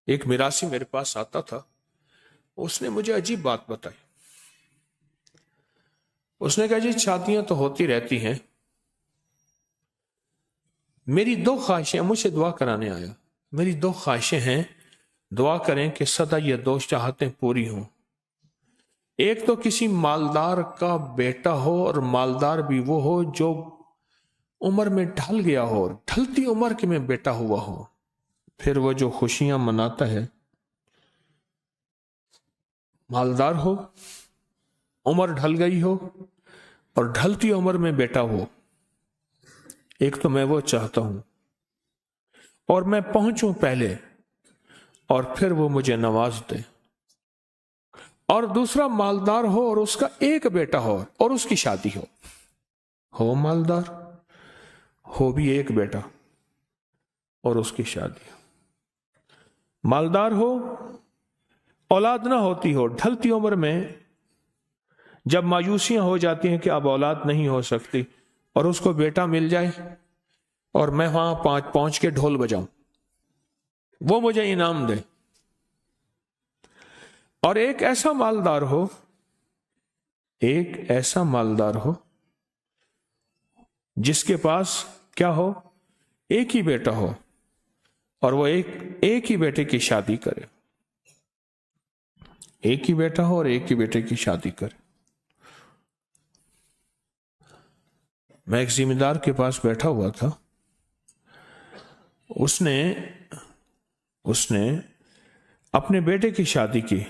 ایک میراثی میرے پاس آتا تھا، اس نے مجھے عجیب بات بتائی. اس نے کہا جی شادیاں تو ہوتی رہتی ہیں، میری 2 خواہشیں، مجھ سے دعا کرانے آیا، میری 2 خواہشیں ہیں، دعا کریں کہ سدا یہ 2 چاہتیں پوری ہوں. ایک تو کسی مالدار کا بیٹا ہو، اور مالدار بھی وہ ہو جو عمر میں ڈھل گیا ہو، ڈھلتی عمر کے میں بیٹا ہوا ہو، پھر وہ جو خوشیاں مناتا ہے، مالدار ہو، عمر ڈھل گئی ہو اور ڈھلتی عمر میں بیٹا ہو. ایک تو میں وہ چاہتا ہوں، اور میں پہنچوں پہلے اور پھر وہ مجھے نواز دے. اور دوسرا مالدار ہو اور اس کا ایک بیٹا ہو اور اس کی شادی ہو مالدار، ہو بھی ایک بیٹا اور اس کی شادی ہو. مالدار ہو، اولاد نہ ہوتی ہو، ڈھلتی عمر میں جب مایوسیاں ہو جاتی ہیں کہ اب اولاد نہیں ہو سکتی، اور اس کو بیٹا مل جائے اور میں وہاں پہنچ کے ڈھول بجاؤں، وہ مجھے انعام دے. اور ایک ایسا مالدار ہو، ایک ایسا مالدار ہو جس کے پاس کیا ہو، ایک ہی بیٹا ہو، اور وہ ایک ہی بیٹے کی شادی کرے، ایک ہی بیٹا ہو اور ایک ہی بیٹے کی شادی کرے. میں ایک ذمہ دار کے پاس بیٹھا ہوا تھا، اس نے اپنے بیٹے کی شادی کی،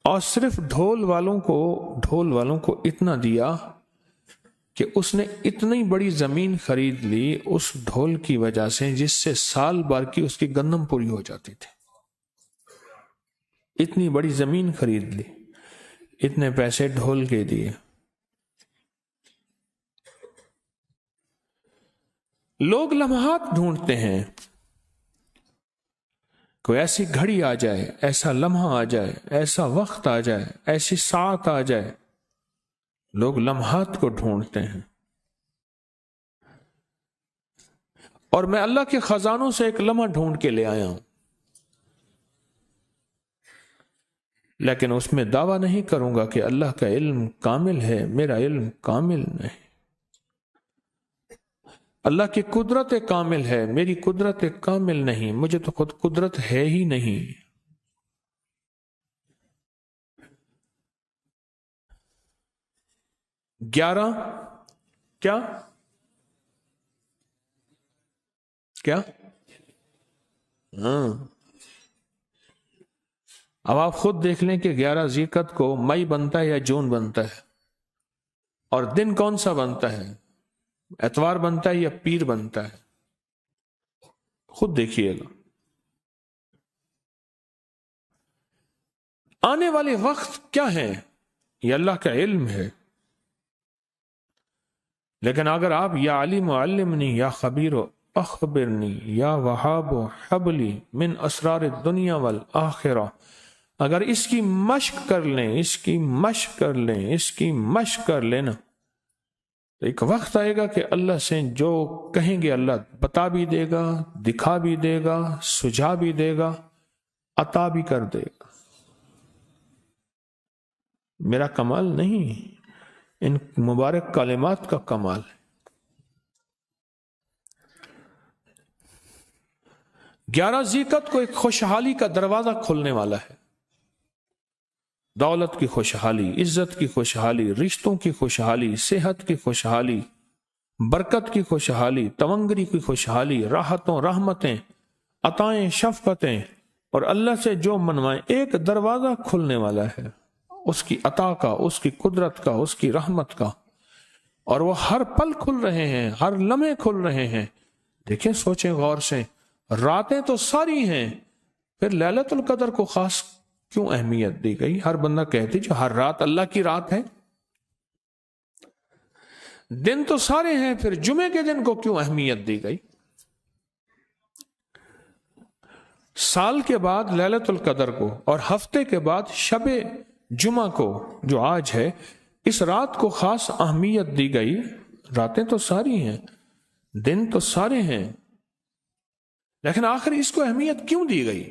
اور صرف ڈھول والوں کو اتنا دیا کہ اس نے اتنی بڑی زمین خرید لی اس ڈھول کی وجہ سے، جس سے سال بھر کی اس کی گندم پوری ہو جاتی تھی. اتنی بڑی زمین خرید لی، اتنے پیسے ڈھول کے دیے. لوگ لمحات ڈھونڈتے ہیں، کوئی ایسی گھڑی آ جائے، ایسا لمحہ آ جائے، ایسا وقت آ جائے، ایسی ساعت آ جائے. لوگ لمحات کو ڈھونڈتے ہیں، اور میں اللہ کے خزانوں سے ایک لمحہ ڈھونڈ کے لے آیا ہوں، لیکن اس میں دعویٰ نہیں کروں گا کہ اللہ کا علم کامل ہے، میرا علم کامل نہیں. اللہ کی قدرت کامل ہے، میری قدرت کامل نہیں، مجھے تو خود قدرت ہے ہی نہیں. گیارہ کیا ہاں، اب آپ خود دیکھ لیں کہ 11 ذیقعت کو مئی بنتا ہے یا جون بنتا ہے، اور دن کون سا بنتا ہے، اتوار بنتا ہے یا پیر بنتا ہے، خود دیکھیے گا. آنے والے وقت کیا ہے یہ اللہ کا علم ہے، لیکن اگر آپ یا علیم علمنی یا خبیر اخبرنی یا وہاب حبلی من اسرار الدنیا والآخرہ، اگر اس کی مشق کر لیں، اس کی مشق کر لیں نا، تو ایک وقت آئے گا کہ اللہ سے جو کہیں گے اللہ بتا بھی دے گا، دکھا بھی دے گا، سجھا بھی دے گا، عطا بھی کر دے گا. میرا کمال نہیں، ان مبارک کلمات کا کمال ہے. 11 ذیقعت کو ایک خوشحالی کا دروازہ کھلنے والا ہے، دولت کی خوشحالی، عزت کی خوشحالی، رشتوں کی خوشحالی، صحت کی خوشحالی، برکت کی خوشحالی، تونگری کی خوشحالی، راحتوں، رحمتیں، عطائیں، شفقتیں، اور اللہ سے جو منوائیں. ایک دروازہ کھلنے والا ہے اس کی عطا کا، اس کی قدرت کا، اس کی رحمت کا، اور وہ ہر پل کھل رہے ہیں، ہر لمحے کھل رہے ہیں. دیکھیں، سوچیں غور سے، راتیں تو ساری ہیں، پھر لیلۃ القدر کو خاص کیوں اہمیت دی گئی؟ ہر بندہ کہتے جو ہر رات اللہ کی رات ہے. دن تو سارے ہیں، پھر جمعے کے دن کو کیوں اہمیت دی گئی؟ سال کے بعد لیلۃ القدر کو، اور ہفتے کے بعد شب جمعہ کو جو آج ہے، اس رات کو خاص اہمیت دی گئی. راتیں تو ساری ہیں، دن تو سارے ہیں، لیکن آخر اس کو اہمیت کیوں دی گئی؟